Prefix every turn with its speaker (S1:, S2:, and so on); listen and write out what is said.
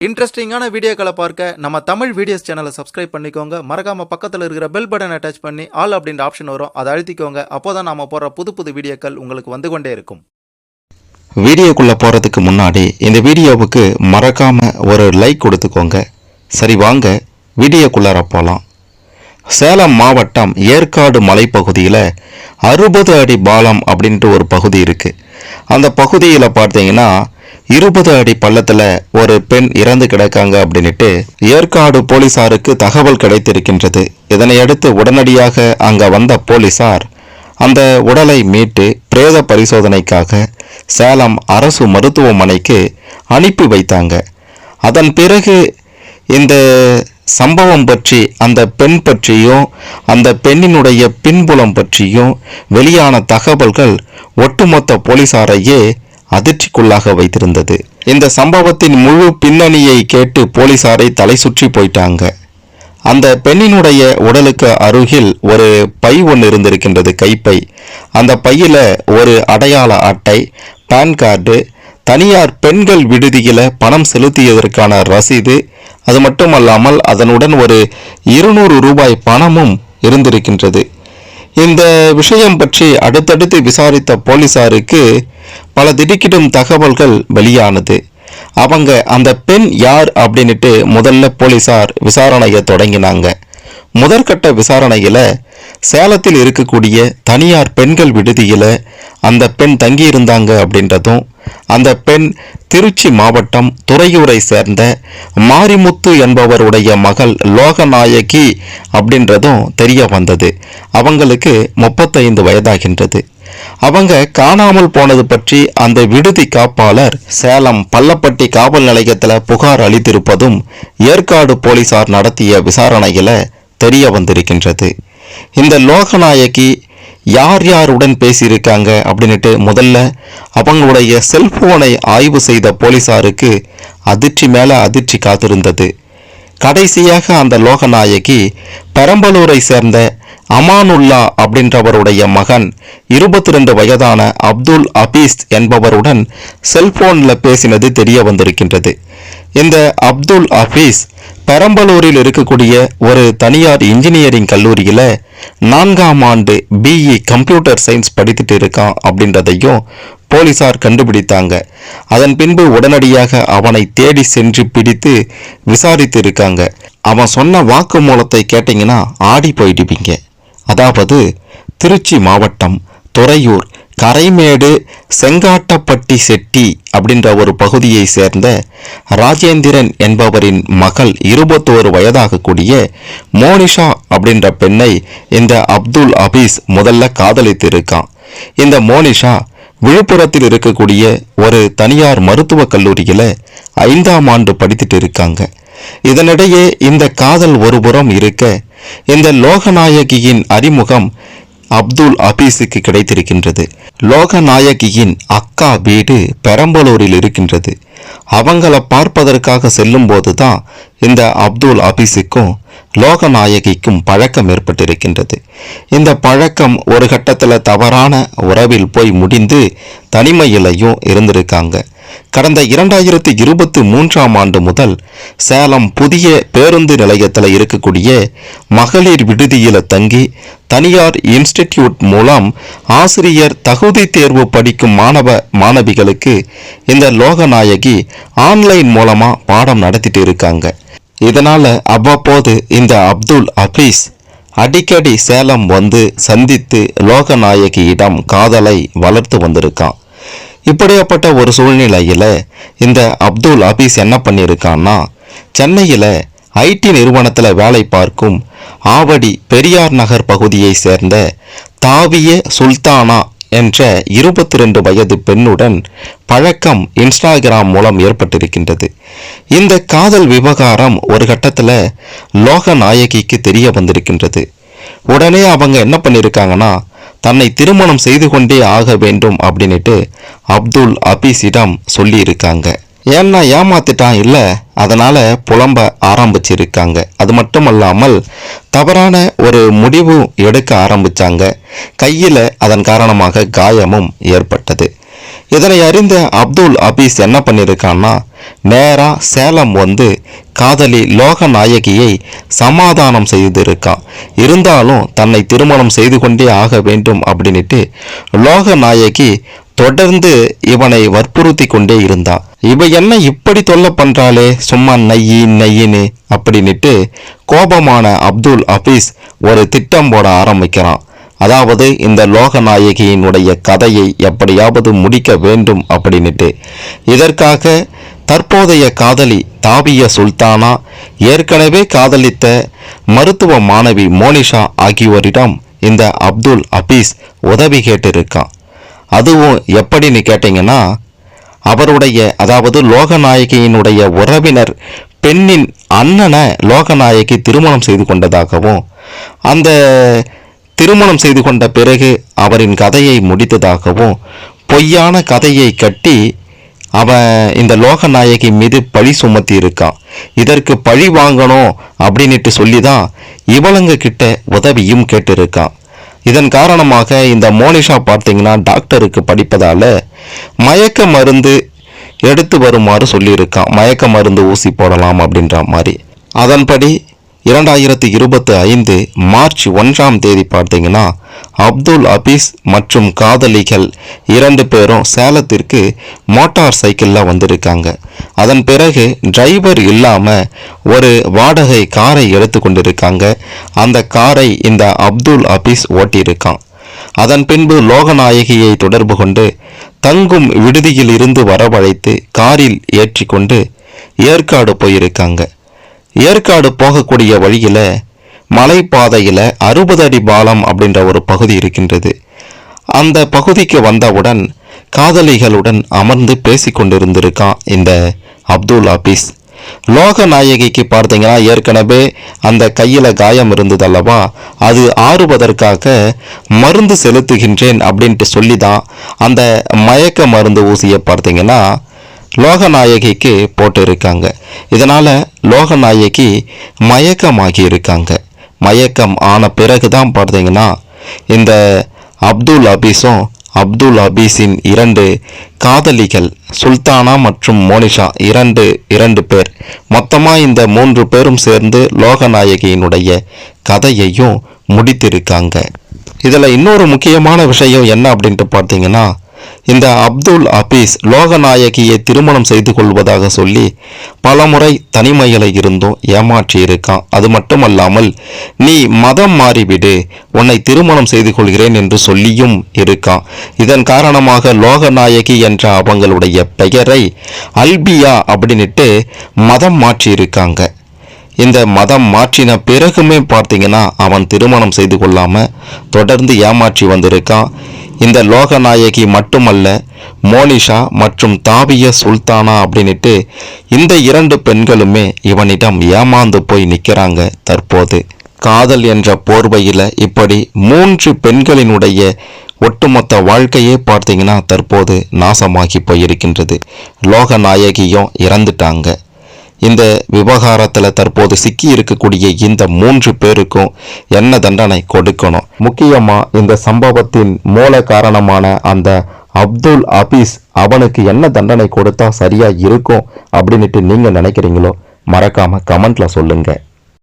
S1: இன்ட்ரெஸ்டிங்கான வீடியோக்களை பார்க்க நம்ம தமிழ் வீடியோஸ் சேனலை சப்ஸ்கிரைப் பண்ணிக்கோங்க. மறக்காம பக்கத்தில் இருக்கிற பெல் பட்டனை டச் பண்ணி ஆல் அப்படின்ற ஆப்ஷன் வரும், அதை அழுத்திக்கோங்க. அப்போதான் நாம போற புது வீடியோக்கள் உங்களுக்கு வந்து கொண்டே இருக்கும்.
S2: வீடியோக்குள்ள போறதுக்கு முன்னாடி இந்த வீடியோவுக்கு மறக்காம ஒரு லைக் கொடுத்துக்கோங்க. சரி, வாங்க வீடியோக்குள்ளார போலாம். சேலம் மாவட்டம் ஏற்காடு மலைப்பகுதியில் 60 அடி பாலம் அப்படின்ட்டு ஒரு பகுதி இருக்கு. அந்த பகுதியில் பார்த்தீங்கன்னா 20 அடி பள்ளத்துல ஒரு பெண் இறந்து கிடக்காங்க அப்படின்ட்டு ஏற்காடு போலீசாருக்கு தகவல் கிடைத்திருக்கின்றது. இதனையடுத்து உடனடியாக அங்க வந்த போலீசார் அந்த உடலை மீட்டு பிரேத பரிசோதனைக்காக சேலம் அரசு மருத்துவமனைக்கு அனுப்பி வைத்தாங்க. அதன் பிறகு இந்த சம்பவம் பற்றி, அந்த பெண் பற்றியும் அந்த பெண்ணினுடைய பின்புலம் பற்றியும் வெளியான தகவல்கள் ஒட்டுமொத்த போலீசாரையே அதிர்ச்சிக்குள்ளாக வைத்திருந்தது. இந்த சம்பவத்தின் முழு பின்னணியை கேட்டு போலீசாரை தலை சுற்றி போயிட்டாங்க. அந்த பெண்ணினுடைய உடலுக்கு அருகில் ஒரு பை ஒன்று இருந்திருக்கின்றது, கைப்பை. அந்த பையில ஒரு அடையாள அட்டை, பான் கார்டு, தனியார் பெண்கள் விடுதியில பணம் செலுத்தியதற்கான ரசீது, அது மட்டுமல்லாமல் அதனுடன் ஒரு 200 ரூபாய் பணமும் இருந்திருக்கின்றது. இந்த விஷயம் பற்றி அடுத்தடுத்து விசாரித்த போலீசாருக்கு பல திடுக்கிடும் தகவல்கள் வெளியானது. அவங்க அந்த பெண் யார் அப்படின்ட்டு முதல்ல போலீசார் விசாரணையை தொடங்கினாங்க. முதற்கட்ட விசாரணையில சேலத்தில் இருக்கக்கூடிய தனியார் பெண்கள் விடுதியில அந்த பெண் தங்கியிருந்தாங்க அப்படின்றதும், அந்த பெண் திருச்சி மாவட்டம் துறையூரை சேர்ந்த மாரிமுத்து என்பவருடைய மகள் லோகநாயகி அப்படின்றதும் தெரிய வந்தது. அவங்களுக்கு 35 வயதாகின்றது. அவங்க காணாமல் போனது பற்றி அந்த விடுதி காப்பாளர் சேலம் பள்ளப்பட்டி காவல் நிலையத்தில் புகார் அளித்திருப்பதும் ஏற்காடு போலீசார் நடத்திய விசாரணையில தெரிய வந்திருக்கின்றது. இந்த லோகநாயகி யார் யாருடன் பேசியிருக்காங்க அப்படின்ட்டு முதல்ல அவங்களுடைய செல்போனை ஆய்வு செய்த போலீசாருக்கு அதிர்ச்சி மேல அதிர்ச்சி காத்திருந்தது. கடைசியாக அந்த லோகநாயகி பெரம்பலூரை சேர்ந்த அமானுல்லா அப்படின்றவருடைய மகன் 22 வயதான அப்துல் அபீஸ் என்பவருடன் செல்போன்ல பேசினது தெரிய வந்திருக்கின்றது. இந்த அப்துல் அபீஸ் பெரம்பலூரில் இருக்கக்கூடிய ஒரு தனியார் இன்ஜினியரிங் கல்லூரியில 4ஆம் ஆண்டு BE கம்ப்யூட்டர் சயின்ஸ் படித்துட்டு இருக்கான் அப்படின்றதையும் போலீசார் கண்டுபிடித்தாங்க. அதன் பின்பு உடனடியாக அவனை தேடி சென்று பிடித்து விசாரித்து இருக்காங்க. அவன் சொன்ன வாக்குமூலத்தை கேட்டீங்கன்னா ஆடி போயிடுவீங்க. அதாவது திருச்சி மாவட்டம் துறையூர் கரைமேடு செங்காட்டப்பட்டி செட்டி அப்படின்ற ஒரு பகுதியை சேர்ந்த ராஜேந்திரன் என்பவரின் மகள் 21 வயதாகக்கூடிய மோனிஷா அப்படின்ற பெண்ணை இந்த அப்துல் அபீஸ் முதல்ல காதலித்து இருக்கான். இந்த மோனிஷா விழுப்புரத்தில் இருக்கக்கூடிய ஒரு தனியார் மருத்துவக் கல்லூரியில 5ஆம் ஆண்டு படித்துட்டு இருக்காங்க. இதனிடையே இந்த காதல் ஒருபுறம் இருக்க, இந்த லோகநாயகியின் அறிமுகம் அப்துல் அபீஸுக்கு கிடைத்திருக்கின்றது. லோகநாயகியின் அக்கா வீடு பெரம்பலூரில் இருக்கின்றது. அவங்கள பார்ப்பதற்காக செல்லும் போதுதான் இந்த அப்துல் அபீஸுக்கும் லோகநாயகிக்கும் பழக்கம் ஏற்பட்டிருக்கின்றது. இந்த பழக்கம் ஒரு கட்டத்தில் தவறான உறவில் போய் முடிந்து தனிமையிலையும் இருந்திருக்காங்க. கடந்த 2023ஆம் ஆண்டு முதல் சேலம் புதிய பேருந்து நிலையத்தில் இருக்கக்கூடிய மகளிர் விடுதியில தங்கி தனியார் இன்ஸ்டிடியூட் மூலம் ஆசிரியர் தகுதி தேர்வு படிக்கும் மாணவிகளுக்கு இந்த லோகநாயகி ஆன்லைன் மூலமா பாடம் நடத்திட்டு இருக்காங்க. இதனால அவ்வப்போது இந்த அப்துல் அபீஸ் அடிக்கடி சேலம் வந்து சந்தித்து லோகநாயகியிடம் காதலை வளர்த்து வந்திருக்கான். இப்படியாப்பட்ட ஒரு சூழ்நிலையில இந்த அப்துல் அபீஸ் என்ன பண்ணியிருக்கான்னா, சென்னையில IT நிறுவனத்தில் வேலை பார்க்கும் ஆவடி பெரியார் நகர் பகுதியை சேர்ந்த தாவிய சுல்தானா என்ற 22 வயது பெண்ணுடன் பழக்கம் இன்ஸ்டாகிராம் மூலம் ஏற்பட்டிருக்கின்றது. இந்த காதல் விவகாரம் ஒரு கட்டத்தில் லோகநாயகிக்கு தெரிய வந்திருக்கின்றது. உடனே அவங்க என்ன பண்ணியிருக்காங்கன்னா, தன்னை திருமணம் செய்து கொண்டே ஆக வேண்டும் அப்படின்ட்டு அப்துல் அபீஸிடம் சொல்லி இருக்காங்க. ஏன்னா ஏமாத்திட்டான் இல்லை, அதனால புலம்ப ஆரம்பிச்சிருக்காங்க. அது மட்டுமல்லாமல் தவறான ஒரு முடிவு எடுக்க ஆரம்பிச்சாங்க. கையில் அதன் காரணமாக காயமும் ஏற்பட்டது. இதனை அறிந்த அப்துல் அபீஸ் என்ன பண்ணியிருக்கான்னா, நேரா சேலம் வந்து காதலி லோகநாயகியை சமாதானம் செய்திருக்கான். இருந்தாலும் தன்னை திருமணம் செய்து கொண்டே ஆக வேண்டும் அப்படின்ட்டு லோகநாயகி தொடர்ந்து இவனை வற்புறுத்தி கொண்டே இருந்தான். இவ என்ன இப்படி தொல்லை பண்றாளே, சும்மா நையின்னு அப்படின்ட்டு கோபமான அப்துல் அபீஸ் ஒரு திட்டம் போட ஆரம்பிக்கிறான். அதாவது இந்த லோகநாயகியினுடைய கதையை எப்படியாவது முடிக்க வேண்டும் அப்படின்ட்டு. இதற்காக தற்போதைய காதலி தாபிய சுல்தானா, ஏற்கனவே காதலித்த மருத்துவ மாணவி மோனிஷா ஆகியோரிடம் இந்த அப்துல் அபீஸ் உதவி கேட்டிருக்கான். அதுவும் எப்படின்னு கேட்டிங்கன்னா, அவருடைய அதாவது லோகநாயகியினுடைய உறவினர் பெண்ணின் அண்ணனை லோகநாயகி திருமணம் செய்து கொண்டதாகவும், அந்த திருமணம் செய்து கொண்ட பிறகு அவரின் கதையை முடித்ததாகவும் பொய்யான கதையை கட்டி அவன் இந்த லோகநாயகி மீது பழி சுமத்தி இருக்கான். இதற்கு பழி வாங்கணும் அப்படின்ட்டு சொல்லி தான் இவளுங்க கிட்ட உதவியும் கேட்டிருக்கான். இதன் காரணமாக இந்த மோனிஷா பார்த்தீங்கன்னா டாக்டருக்கு படிப்பதால மயக்க மருந்து எடுத்து வருமாறு சொல்லியிருக்கான். மயக்க மருந்து ஊசி போடலாம் அப்படின்ற மாதிரி. அதன்படி 2025 மார்ச் 1ஆம் தேதி பார்த்தீங்கன்னா அப்துல் அபீஸ் மற்றும் காதலிகள் 2 பேரும் சேலத்திற்கு மோட்டார் சைக்கிளில் வந்திருக்காங்க. அதன் பிறகு டிரைவர் இல்லாமல் ஒரு வாடகை காரை எடுத்து கொண்டிருக்காங்க. அந்த காரை இந்த அப்துல் அபீஸ் ஓட்டியிருக்கான். அதன் பின்பு லோகநாயகியை தொடர்பு கொண்டு தங்கும் விடுதியில் இருந்து வரவழைத்து காரில் ஏற்றி கொண்டு ஏற்காடு போயிருக்காங்க. ஏற்காடு போகக்கூடிய வழியில் மலைப்பாதையில் 60 அடி பாலம் அப்படின்ற ஒரு பகுதி இருக்கின்றது. அந்த பகுதிக்கு வந்தவுடன் காதலிகளுடன் அமர்ந்து பேசி கொண்டிருந்திருக்கான் இந்த அப்துல் அபீஸ். லோகநாயகிக்கு பார்த்தீங்கன்னா ஏற்கனவே அந்த கையில் காயம் இருந்தது அல்லவா, அது ஆறுவதற்காக மருந்து செலுத்துகின்றேன் அப்படின்ட்டு சொல்லி தான் அந்த மயக்க மருந்து ஊசியை பார்த்தீங்கன்னா லோகநாயகிக்கு போட்டு இருக்காங்க. இதனால் லோகநாயகி மயக்கமாகி இருக்காங்க. மயக்கம் ஆன பிறகு தான் பார்த்தீங்கன்னா இந்த அப்துல் அபீஸும் அப்துல் அபீஸின் 2 காதலிகள் சுல்தானா மற்றும் மோனிஷா இரண்டு பேர் மொத்தமாக இந்த 3 பேரும் சேர்ந்து லோகநாயகியினுடைய கதையையும் முடித்திருக்காங்க. இதில் இன்னொரு முக்கியமான விஷயம் என்ன அப்படின்ட்டு பார்த்தீங்கன்னா, இந்த அப்துல் அபீஸ் லோகநாயகியை திருமணம் செய்து கொள்வதாக சொல்லி பலமுறை தனிமையில் இருந்தும் ஏமாற்றி இருக்கான். அது மட்டுமல்லாமல் நீ மதம் மாறிவிடு, உன்னை திருமணம் செய்து கொள்கிறேன் என்று சொல்லியும் இருக்கான். இதன் காரணமாக லோகநாயகி என்ற அவங்களுடைய பெயரை அல்பியா அப்படின்ட்டு மதம் மாற்றி இருக்காங்க. இந்த மதம் மாற்றின பிறகுமே பார்த்தீங்கன்னா அவன் திருமணம் செய்து கொள்ளாமல் தொடர்ந்து ஏமாற்றி வந்திருக்கான். இந்த லோகநாயகி மட்டுமல்ல, மோனிஷா மற்றும் தாபிய சுல்தானா அப்படின்ட்டு இந்த 2 பெண்களுமே இவனிடம் ஏமாந்து போய் நிற்கிறாங்க. தற்போது காதல் என்ற போர்வையில் இப்படி 3 பெண்களினுடைய ஒட்டுமொத்த வாழ்க்கையே பார்த்தீங்கன்னா தற்போது நாசமாகி போயிருக்கின்றது. லோகநாயகியும் இறந்துட்டாங்க. இந்த விவகாரத்தில் தற்போது சிக்கி இருக்கக்கூடிய இந்த 3 பேருக்கும் என்ன தண்டனை கொடுக்கணும்? முக்கியமாக இந்த சம்பவத்தின் மூல காரணமான அந்த அப்துல் அபீஸ் அவனுக்கு என்ன தண்டனை கொடுத்தா சரியா இருக்கும் அப்படின்ட்டு நீங்க நினைக்கிறீங்களோ மறக்காம கமெண்ட்ல சொல்லுங்க.